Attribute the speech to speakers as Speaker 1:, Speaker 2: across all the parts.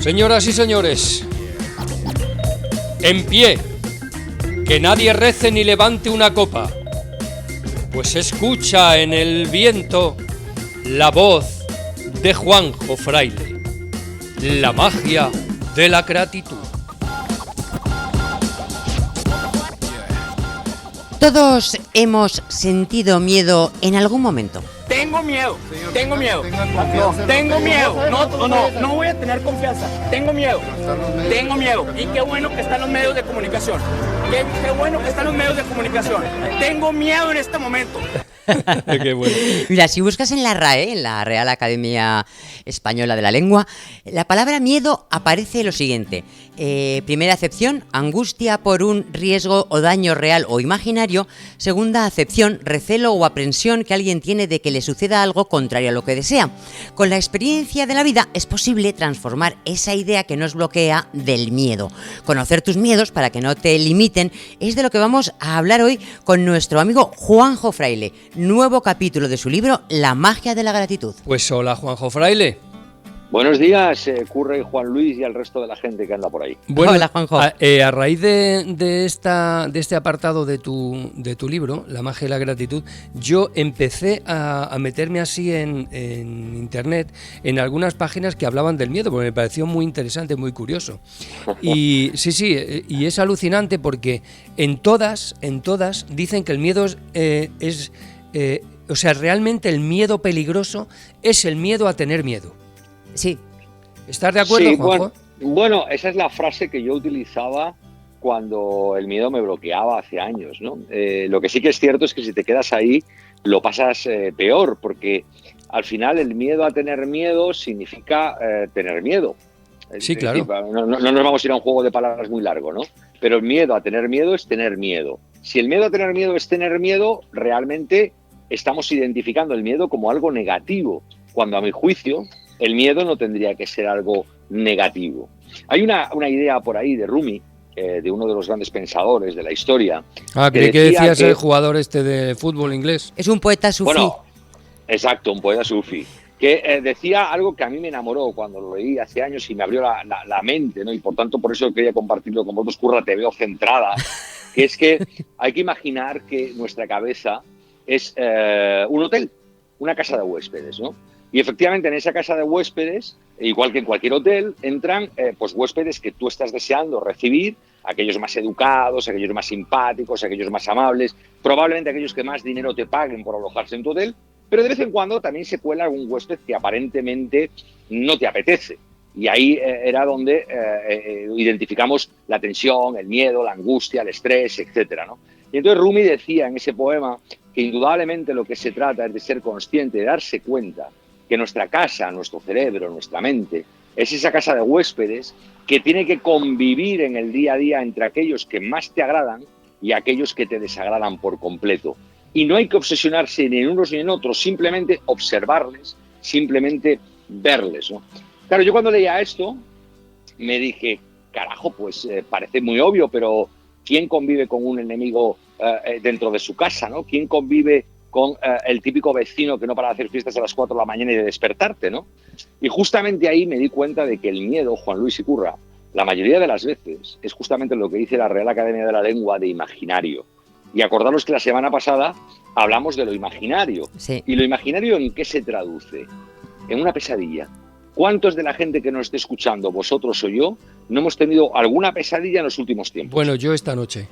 Speaker 1: Señoras y señores, en pie, que nadie rece ni levante una copa, pues escucha en el viento la voz de Juanjo Fraile, la magia de la gratitud.
Speaker 2: Todos hemos sentido miedo en algún momento.
Speaker 3: Tengo miedo, tengo miedo, no voy a tener confianza, tengo miedo. Y qué bueno que están los medios de comunicación, tengo miedo en este momento.
Speaker 1: Qué bueno.
Speaker 2: Mira, si buscas en la RAE, en la Real Academia Española de la Lengua, la palabra miedo aparece lo siguiente. Primera acepción, angustia por un riesgo o daño real o imaginario. Segunda acepción, recelo o aprensión que alguien tiene de que le suceda algo contrario a lo que desea. Con la experiencia de la vida es posible transformar esa idea que nos bloquea del miedo. Conocer tus miedos para que no te limiten es de lo que vamos a hablar hoy con nuestro amigo Juanjo Fraile. Nuevo capítulo de su libro La magia de la gratitud.
Speaker 1: Pues hola, Juanjo Fraile.
Speaker 4: Buenos días, Curra y Juan Luis y al resto de la gente que anda por ahí.
Speaker 1: Bueno,
Speaker 2: hola, Juanjo.
Speaker 1: A raíz de este apartado de tu libro, La magia de la gratitud, yo empecé a meterme así en internet, en algunas páginas que hablaban del miedo, porque me pareció muy interesante, muy curioso. Y sí, y es alucinante porque en todas dicen que el miedo o sea, realmente el miedo peligroso es el miedo a tener miedo.
Speaker 2: Sí.
Speaker 1: ¿Estás de acuerdo,
Speaker 4: Sí,
Speaker 1: Juanjo?
Speaker 4: bueno, esa es la frase que yo utilizaba cuando el miedo me bloqueaba hace años, ¿no? Lo que sí que es cierto es que si te quedas ahí, lo pasas peor, porque al final el miedo a tener miedo significa tener miedo.
Speaker 1: Sí, claro.
Speaker 4: No nos vamos a ir a un juego de palabras muy largo, ¿no? Pero el miedo a tener miedo es tener miedo. Si el miedo a tener miedo es tener miedo, realmente estamos identificando el miedo como algo negativo, cuando a mi juicio el miedo no tendría que ser algo negativo. Hay una idea por ahí de Rumi, de uno de los grandes pensadores de la historia.
Speaker 1: Creí que decías el jugador de fútbol inglés.
Speaker 2: Es un poeta sufí.
Speaker 4: Bueno, exacto, un poeta sufí. Que decía algo que a mí me enamoró cuando lo leí hace años y me abrió la mente, ¿no? Y por tanto, por eso quería compartirlo con vosotros. Curra, te veo centrada. Que es que hay que imaginar que nuestra cabeza es un hotel, una casa de huéspedes, ¿no? Y efectivamente en esa casa de huéspedes, igual que en cualquier hotel, entran pues huéspedes que tú estás deseando recibir, aquellos más educados, aquellos más simpáticos, aquellos más amables, probablemente aquellos que más dinero te paguen por alojarse en tu hotel, pero de vez en cuando también se cuela algún huésped que aparentemente no te apetece. Y ahí era donde identificamos la tensión, el miedo, la angustia, el estrés, etcétera, ¿no? Y entonces Rumi decía en ese poema que indudablemente lo que se trata es de ser consciente, de darse cuenta que nuestra casa, nuestro cerebro, nuestra mente, es esa casa de huéspedes que tiene que convivir en el día a día entre aquellos que más te agradan y aquellos que te desagradan por completo. Y no hay que obsesionarse ni en unos ni en otros, simplemente observarles, simplemente verles, ¿no? Claro, yo cuando leía esto me dije, carajo, pues parece muy obvio, pero ¿quién convive con un enemigo dentro de su casa, ¿no? ¿Quién convive con el típico vecino que no para de hacer fiestas a las 4 de la mañana y de despertarte, ¿no? Y justamente ahí me di cuenta de que el miedo, Juan Luis y Curra, la mayoría de las veces es justamente lo que dice la Real Academia de la Lengua de imaginario. Y acordaros que la semana pasada hablamos de lo imaginario.
Speaker 2: Sí.
Speaker 4: ¿Y lo imaginario en qué se traduce? En una pesadilla. ¿Cuántos de la gente que nos esté escuchando, vosotros o yo, no hemos tenido alguna pesadilla en los últimos tiempos?
Speaker 1: Bueno, yo esta noche.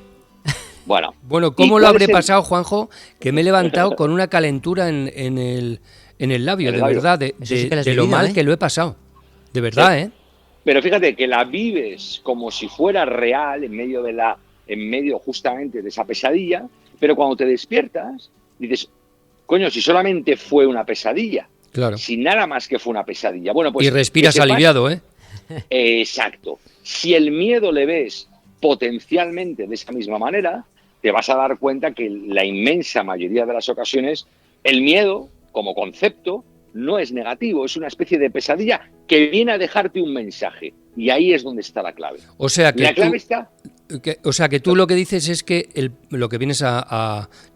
Speaker 4: Bueno,
Speaker 1: ¿cómo lo habré pasado, Juanjo? Que me he levantado con una calentura en el labio, de verdad, de lo mal que lo he pasado. De verdad,
Speaker 4: sí. Pero fíjate que la vives como si fuera real en medio justamente de esa pesadilla, pero cuando te despiertas, dices, coño, si solamente fue una pesadilla.
Speaker 1: Claro.
Speaker 4: Si nada más que fue una pesadilla. Bueno, pues,
Speaker 1: y respiras aliviado, ¿eh?
Speaker 4: Exacto. Si el miedo le ves potencialmente de esa misma manera, te vas a dar cuenta que la inmensa mayoría de las ocasiones el miedo, como concepto, no es negativo, es una especie de pesadilla que viene a dejarte un mensaje. Y ahí es donde está la clave.
Speaker 1: O sea que
Speaker 4: la clave está...
Speaker 1: O sea, que tú lo que dices es que lo que vienes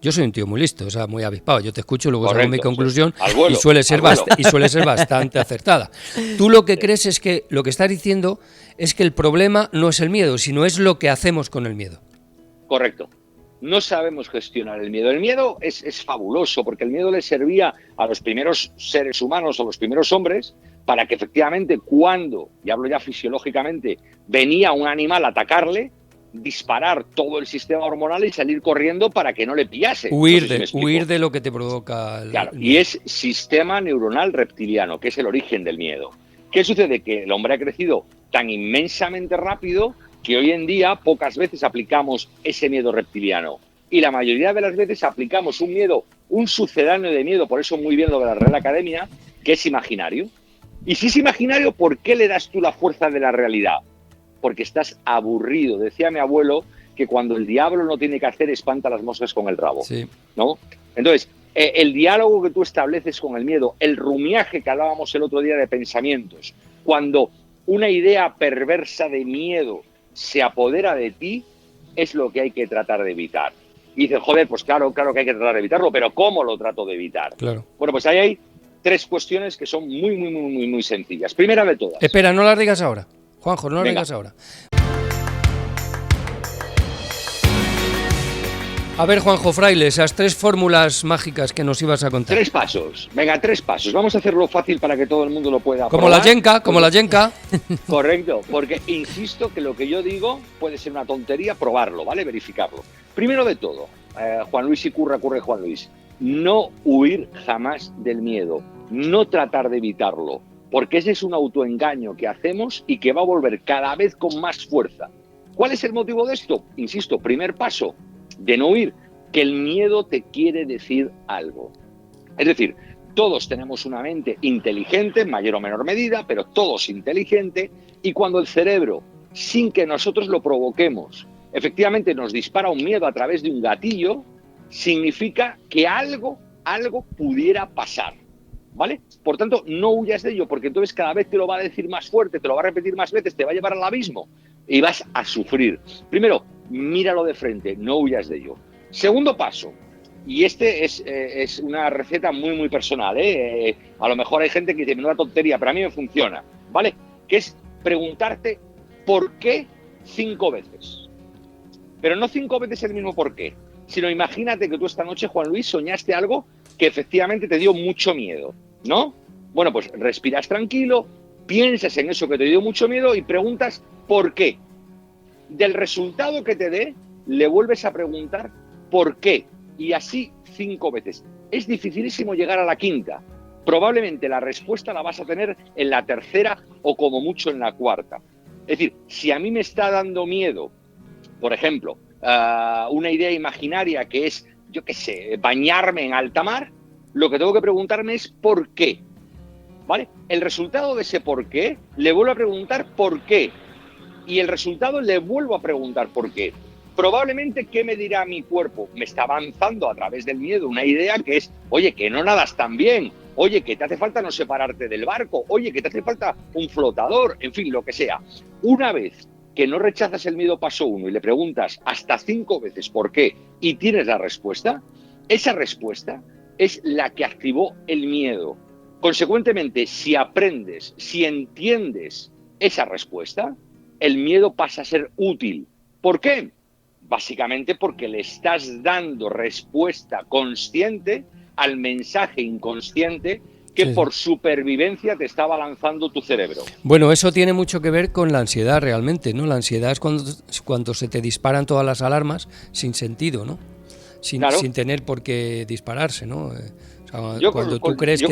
Speaker 1: Yo soy un tío muy listo, o sea, muy avispado. Yo te escucho, luego saco mi conclusión y suele ser bastante acertada. Tú lo que crees es que lo que estás diciendo es que el problema no es el miedo, sino es lo que hacemos con el miedo.
Speaker 4: Correcto. No sabemos gestionar el miedo. El miedo es fabuloso porque el miedo le servía a los primeros seres humanos, a los primeros hombres, para que efectivamente cuando, y hablo ya fisiológicamente, venía un animal a atacarle, disparar todo el sistema hormonal y salir corriendo para que no le pillase.
Speaker 1: Huir de lo que te provoca el
Speaker 4: Claro,
Speaker 1: miedo.
Speaker 4: y es sistema neuronal reptiliano, que es el origen del miedo. ¿Qué sucede? Que el hombre ha crecido tan inmensamente rápido que hoy en día pocas veces aplicamos ese miedo reptiliano. Y la mayoría de las veces aplicamos un miedo, un sucedáneo de miedo, por eso muy bien lo de la Real Academia, que es imaginario. Y si es imaginario, ¿por qué le das tú la fuerza de la realidad? Porque estás aburrido. Decía mi abuelo que cuando el diablo no tiene que hacer, espanta las moscas con el rabo.
Speaker 1: Sí.
Speaker 4: ¿No? Entonces, el diálogo que tú estableces con el miedo, el rumiaje que hablábamos el otro día de pensamientos, cuando una idea perversa de miedo se apodera de ti, es lo que hay que tratar de evitar. Y dices, joder, pues claro que hay que tratar de evitarlo, pero ¿cómo lo trato de evitar?
Speaker 1: Claro.
Speaker 4: Bueno, pues ahí hay 3 cuestiones que son muy sencillas. Primera de todas.
Speaker 1: Espera, no las digas ahora. Juanjo, no las
Speaker 4: Venga.
Speaker 1: digas ahora. A ver, Juanjo Fraile, esas 3 fórmulas mágicas que nos ibas a contar.
Speaker 4: 3 pasos. Venga, 3 pasos. Vamos a hacerlo fácil para que todo el mundo lo pueda
Speaker 1: Como
Speaker 4: probar.
Speaker 1: la yenca.
Speaker 4: Correcto, porque insisto que lo que yo digo puede ser una tontería, probarlo, ¿vale? Verificarlo. Primero de todo, Juan Luis y curre Juan Luis, no huir jamás del miedo, no tratar de evitarlo, porque ese es un autoengaño que hacemos y que va a volver cada vez con más fuerza. ¿Cuál es el motivo de esto? Insisto, primer paso, de no huir, que el miedo te quiere decir algo. Es decir, todos tenemos una mente inteligente, en mayor o menor medida, pero todos inteligente, y cuando el cerebro, sin que nosotros lo provoquemos, efectivamente nos dispara un miedo a través de un gatillo, significa que algo pudiera pasar, ¿vale? Por tanto, no huyas de ello, porque entonces cada vez te lo va a decir más fuerte, te lo va a repetir más veces, te va a llevar al abismo y vas a sufrir. Primero, míralo de frente, no huyas de ello. Segundo paso, y este es una receta muy personal, ¿eh? A lo mejor hay gente que dice, menuda tontería, pero a mí me funciona, ¿vale? Que es preguntarte ¿por qué 5 veces? Pero no 5 veces el mismo por qué, sino imagínate que tú esta noche, Juan Luis, soñaste algo que efectivamente te dio mucho miedo, ¿no? Bueno, pues respiras tranquilo, piensas en eso que te dio mucho miedo y preguntas ¿por qué? Del resultado que te dé, le vuelves a preguntar ¿por qué? Y así 5 veces. Es dificilísimo llegar a la quinta. Probablemente la respuesta la vas a tener en la tercera o como mucho en la cuarta. Es decir, si a mí me está dando miedo, por ejemplo, una idea imaginaria que es, yo qué sé, bañarme en alta mar, lo que tengo que preguntarme es ¿por qué? ¿Vale? El resultado de ese por qué, le vuelvo a preguntar ¿por qué? Y el resultado le vuelvo a preguntar por qué. Probablemente, ¿qué me dirá mi cuerpo? Me está avanzando a través del miedo una idea que es, oye, que no nadas tan bien, oye, que te hace falta no separarte del barco, oye, que te hace falta un flotador, en fin, lo que sea. Una vez que no rechazas el miedo paso 1 y le preguntas hasta 5 veces por qué y tienes la respuesta, esa respuesta es la que activó el miedo. Consecuentemente, si aprendes, si entiendes esa respuesta, el miedo pasa a ser útil. ¿Por qué? Básicamente porque le estás dando respuesta consciente al mensaje inconsciente que por supervivencia te estaba lanzando tu cerebro.
Speaker 1: Bueno, eso tiene mucho que ver con la ansiedad realmente, ¿no? La ansiedad es cuando se te disparan todas las alarmas sin sentido, ¿no? Sin tener por qué dispararse, ¿no? O sea, cuando tú crees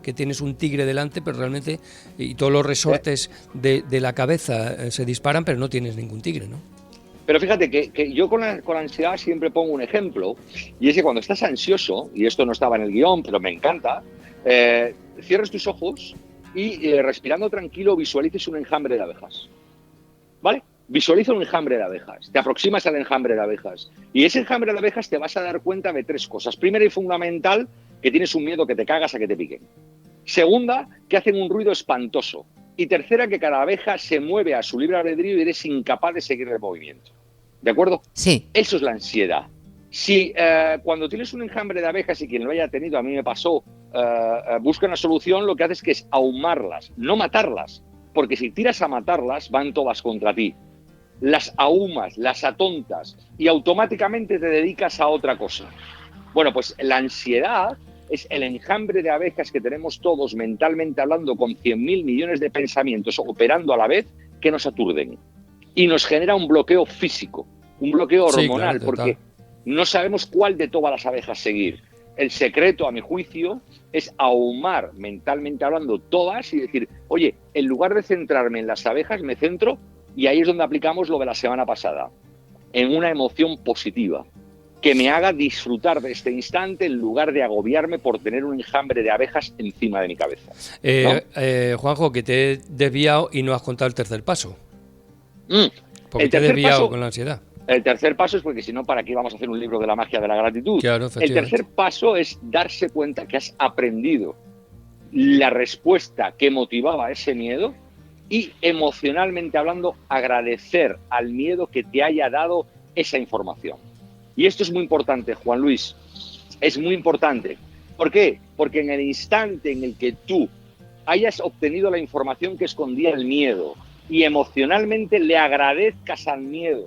Speaker 1: que tienes un tigre delante, pero realmente y todos los resortes de la cabeza se disparan, pero no tienes ningún tigre, ¿no?
Speaker 4: Pero fíjate que yo con la ansiedad siempre pongo un ejemplo, y es que cuando estás ansioso, y esto no estaba en el guión, pero me encanta, cierres tus ojos y respirando tranquilo visualices un enjambre de abejas, ¿vale? Visualiza un enjambre de abejas, te aproximas al enjambre de abejas, y ese enjambre de abejas te vas a dar cuenta de 3 cosas. Primera y fundamental, que tienes un miedo que te cagas a que te piquen. Segunda, que hacen un ruido espantoso. Y tercera, que cada abeja se mueve a su libre albedrío y eres incapaz de seguir el movimiento. ¿De acuerdo?
Speaker 2: Sí.
Speaker 4: Eso es la ansiedad. Si cuando tienes un enjambre de abejas, y quien lo haya tenido, a mí me pasó, busca una solución, lo que haces que es ahumarlas, no matarlas, porque si tiras a matarlas, van todas contra ti. Las ahumas, las atontas y automáticamente te dedicas a otra cosa. Bueno, pues la ansiedad es el enjambre de abejas que tenemos todos mentalmente hablando, con 100.000 millones de pensamientos operando a la vez, que nos aturden. Y nos genera un bloqueo físico, un bloqueo hormonal,
Speaker 1: claro,
Speaker 4: porque no sabemos cuál de todas las abejas seguir. El secreto, a mi juicio, es ahumar mentalmente hablando todas y decir, oye, en lugar de centrarme en las abejas, me centro, y ahí es donde aplicamos lo de la semana pasada, en una emoción positiva, que me haga disfrutar de este instante en lugar de agobiarme por tener un enjambre de abejas encima de mi cabeza. ¿No?
Speaker 1: Juanjo, que te he desviado y no has contado el tercer paso. Porque
Speaker 4: El
Speaker 1: te he
Speaker 4: tercer
Speaker 1: desviado
Speaker 4: paso,
Speaker 1: con la ansiedad.
Speaker 4: El tercer paso es porque si no, ¿para qué vamos a hacer un libro de la magia de la gratitud?
Speaker 1: Claro,
Speaker 4: el tercer paso es darse cuenta que has aprendido la respuesta que motivaba ese miedo y, emocionalmente hablando, agradecer al miedo que te haya dado esa información. Y esto es muy importante, Juan Luis, es muy importante. ¿Por qué? Porque en el instante en el que tú hayas obtenido la información que escondía el miedo y emocionalmente le agradezcas al miedo,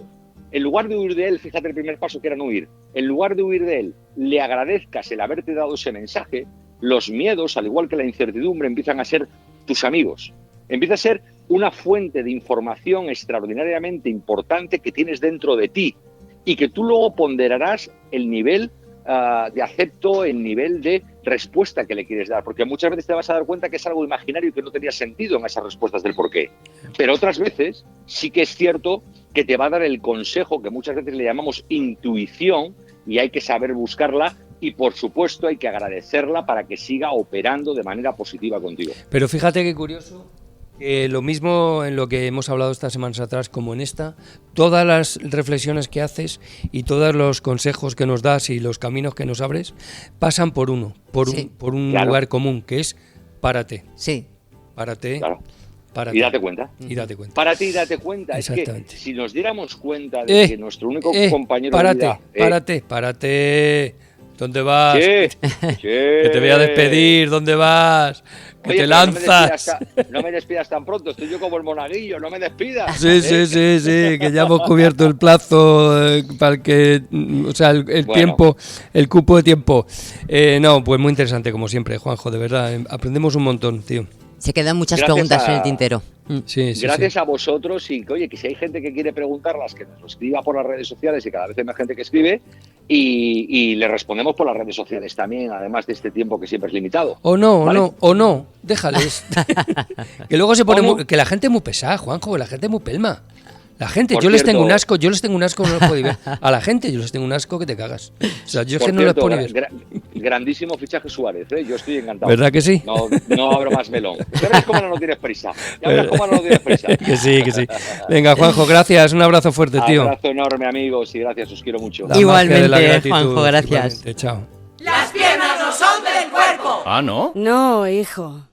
Speaker 4: en lugar de huir de él, fíjate el primer paso que era no huir, en lugar de huir de él, le agradezcas el haberte dado ese mensaje, los miedos, al igual que la incertidumbre, empiezan a ser tus amigos. Empieza a ser una fuente de información extraordinariamente importante que tienes dentro de ti y que tú luego ponderarás el nivel de acepto, el nivel de respuesta que le quieres dar, porque muchas veces te vas a dar cuenta que es algo imaginario y que no tenía sentido en esas respuestas del porqué. Pero otras veces sí que es cierto que te va a dar el consejo que muchas veces le llamamos intuición, y hay que saber buscarla y, por supuesto, hay que agradecerla para que siga operando de manera positiva contigo.
Speaker 1: Pero fíjate qué curioso, lo mismo en lo que hemos hablado estas semanas atrás como en esta, todas las reflexiones que haces y todos los consejos que nos das y los caminos que nos abres pasan por uno, por un
Speaker 4: claro.
Speaker 1: lugar común, que es párate.
Speaker 2: Sí.
Speaker 1: Párate.
Speaker 4: Claro.
Speaker 1: Párate.
Speaker 4: Y date cuenta.
Speaker 1: Y date cuenta.
Speaker 4: Párate y date cuenta. Es que si nos diéramos cuenta de que nuestro único compañero
Speaker 1: párate,
Speaker 4: de vida...
Speaker 1: Párate. ¿Dónde vas?
Speaker 4: ¿Qué?
Speaker 1: Que te voy a despedir. ¿Dónde vas? Que
Speaker 4: Oye,
Speaker 1: te lanzas.
Speaker 4: No me despidas tan pronto. Estoy yo como el monaguillo. No me despidas.
Speaker 1: Sí, que ya hemos cubierto el plazo para el que... O sea, el tiempo, el cupo de tiempo. No, pues muy interesante como siempre, Juanjo, de verdad. Aprendemos un montón, tío.
Speaker 2: Se quedan muchas preguntas en el tintero.
Speaker 4: Gracias a vosotros, y oye, que si hay gente que quiere preguntarlas, que nos lo escriba por las redes sociales, y cada vez hay más gente que escribe, y le respondemos por las redes sociales también, además de este tiempo que siempre es limitado.
Speaker 1: O no,
Speaker 4: ¿vale?
Speaker 1: Déjales. Que luego se pone que la gente es muy pesada, Juanjo, que la gente es muy pelma. La gente, yo les tengo un asco, no los puedo ver. A la gente yo les tengo un asco que te cagas. O sea, yo es que no les puedo ver.
Speaker 4: Grandísimo fichaje Suárez, yo estoy encantado.
Speaker 1: ¿Verdad que sí?
Speaker 4: No abro más melón. Ya ves cómo no tienes prisa.
Speaker 1: Que sí. Venga, Juanjo, gracias. Un abrazo fuerte, tío.
Speaker 4: Un abrazo enorme, amigos, y gracias, os quiero mucho.
Speaker 2: Igualmente, Juanjo, gracias.
Speaker 1: Igualmente, chao.
Speaker 5: Las piernas no son del cuerpo.
Speaker 6: Ah, ¿no?
Speaker 5: No, hijo.